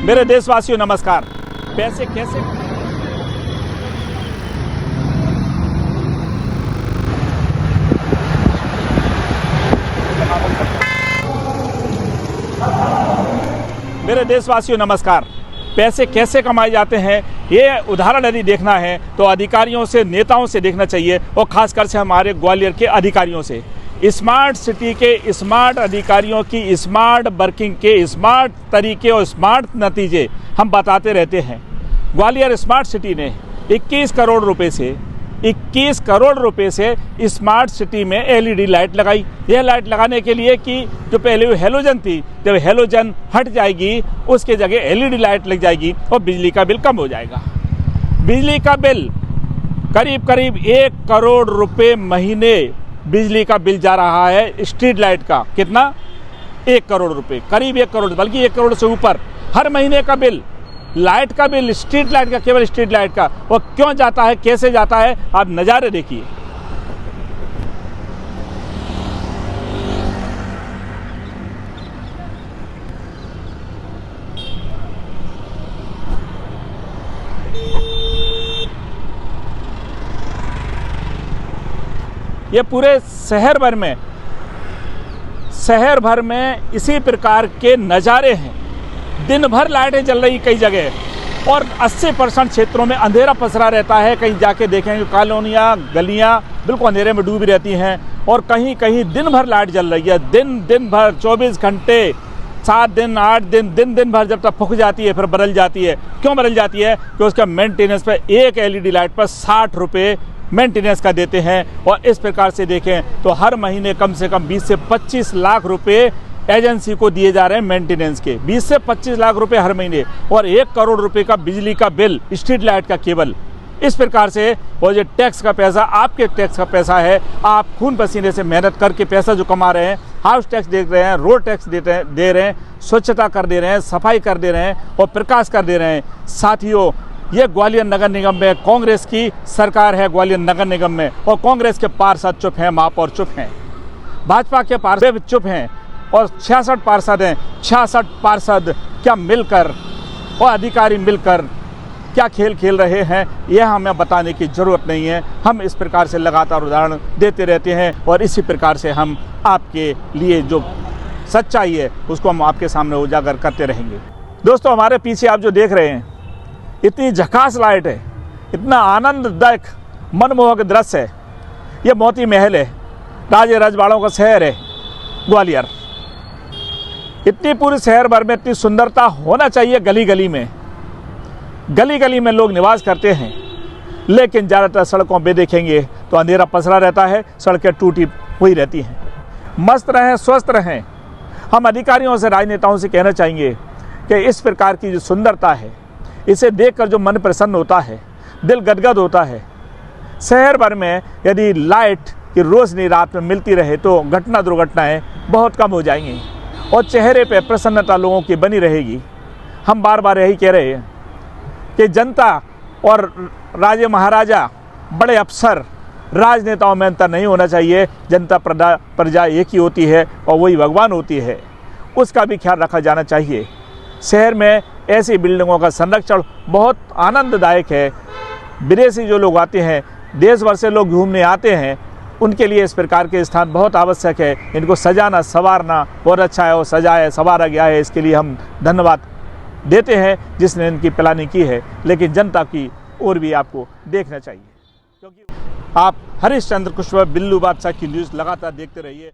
मेरे देशवासियों नमस्कार। पैसे कैसे मेरे देशवासियों नमस्कार। पैसे कैसे कमाए जाते हैं, ये उदाहरण यदि देखना है तो अधिकारियों से, नेताओं से देखना चाहिए, और खासकर से हमारे ग्वालियर के अधिकारियों से। स्मार्ट सिटी के स्मार्ट अधिकारियों की स्मार्ट वर्किंग के स्मार्ट तरीके और स्मार्ट नतीजे हम बताते रहते हैं। ग्वालियर स्मार्ट सिटी ने 21 करोड़ रुपए से स्मार्ट सिटी में एलईडी लाइट लगाई। यह लाइट लगाने के लिए कि जो पहले हेलोजन थी, जब हेलोजन हट जाएगी उसके जगह एलईडी लाइट लग जाएगी और बिजली का बिल कम हो जाएगा। बिजली का बिल करीब 1 करोड़ रुपए महीने बिजली का बिल जा रहा है स्ट्रीट लाइट का। कितना? 1 करोड़ रुपए, करीब 1 करोड़, बल्कि 1 करोड़ से ऊपर हर महीने का बिल, लाइट का बिल, स्ट्रीट लाइट का, केवल स्ट्रीट लाइट का। वो क्यों जाता है, कैसे जाता है, आप नज़ारे देखिए। ये पूरे शहर भर में इसी प्रकार के नज़ारे हैं। दिन भर लाइटें जल रही कई जगह, और 80% क्षेत्रों में अंधेरा पसरा रहता है। कहीं जाके देखेंगे कॉलोनियाँ, गलियाँ बिल्कुल अंधेरे में डूबी रहती हैं, और कहीं कहीं दिन भर लाइट जल रही है। दिन भर 24 घंटे, 7 दिन, 8 दिन, दिन भर, जब तक फूक जाती है फिर बदल जाती है। क्यों बदल जाती है? कि उसका मेंटेनेंस पर एक एलईडी लाइट पर 60 रुपये मेंटेनेंस का देते हैं। और इस प्रकार से देखें तो हर महीने कम से कम 20 से 25 लाख रुपए एजेंसी को दिए जा रहे हैं मेंटेनेंस के। 20 से 25 लाख रुपए हर महीने, और 1 करोड़ रुपए का बिजली का बिल, स्ट्रीट लाइट का केवल। इस प्रकार से वो जो टैक्स का पैसा, आपके टैक्स का पैसा है, आप खून पसीने से मेहनत करके पैसा जो कमा रहे हैं, हाउस टैक्स दे रहे हैं, रोड टैक्स दे रहे हैं, स्वच्छता कर दे रहे हैं, सफाई कर दे रहे हैं और प्रकाश कर दे रहे हैं। साथियों, ये ग्वालियर नगर निगम में कांग्रेस की सरकार है, ग्वालियर नगर निगम में, और कांग्रेस के पार्षद चुप हैं, महापौर चुप हैं, भाजपा के पार्षद चुप हैं, और 66 पार्षद हैं। 66 पार्षद क्या मिलकर और अधिकारी मिलकर क्या खेल खेल रहे हैं, यह हमें बताने की ज़रूरत नहीं है। हम इस प्रकार से लगातार उदाहरण देते रहते हैं, और इसी प्रकार से हम आपके लिए जो सच्चाई है उसको हम आपके सामने उजागर करते रहेंगे। दोस्तों, हमारे पीछे आप जो देख रहे हैं, इतनी झकास लाइट है, इतना आनंददायक मनमोहक दृश्य है। ये मोती महल है, राजे रजवाड़ों का शहर है ग्वालियर। इतनी पूरे शहर भर में इतनी सुंदरता होना चाहिए। गली गली में लोग निवास करते हैं, लेकिन ज़्यादातर सड़कों पे देखेंगे तो अंधेरा पसरा रहता है, सड़कें टूटी हुई रहती हैं। मस्त रहें, स्वस्थ रहें। हम अधिकारियों से, राजनेताओं से कहना चाहेंगे कि इस प्रकार की जो सुंदरता है, इसे देखकर जो मन प्रसन्न होता है, दिल गदगद होता है। शहर भर में यदि लाइट की रोशनी रात में मिलती रहे तो घटना दुर्घटनाएं बहुत कम हो जाएंगी, और चेहरे पे प्रसन्नता लोगों की बनी रहेगी। हम बार बार यही कह रहे हैं कि जनता और राजे महाराजा, बड़े अफसर, राजनेताओं में अंतर नहीं होना चाहिए। जनता प्रजा एक ही होती है, और वही भगवान होती है, उसका भी ख्याल रखा जाना चाहिए। शहर में ऐसी बिल्डिंगों का संरक्षण बहुत आनंददायक है। विदेशी जो लोग आते हैं, देश भर से लोग घूमने आते हैं, उनके लिए इस प्रकार के स्थान बहुत आवश्यक है। इनको सजाना, संवारना बहुत अच्छा है, और सजाया संवारा गया है, इसके लिए हम धन्यवाद देते हैं जिसने इनकी प्लानिंग की है। लेकिन जनता की ओर भी आपको देखना चाहिए, क्योंकि आप हरीश चंद्र कुशवाहा, बिल्लू बादशाह की न्यूज़ लगातार देखते रहिए।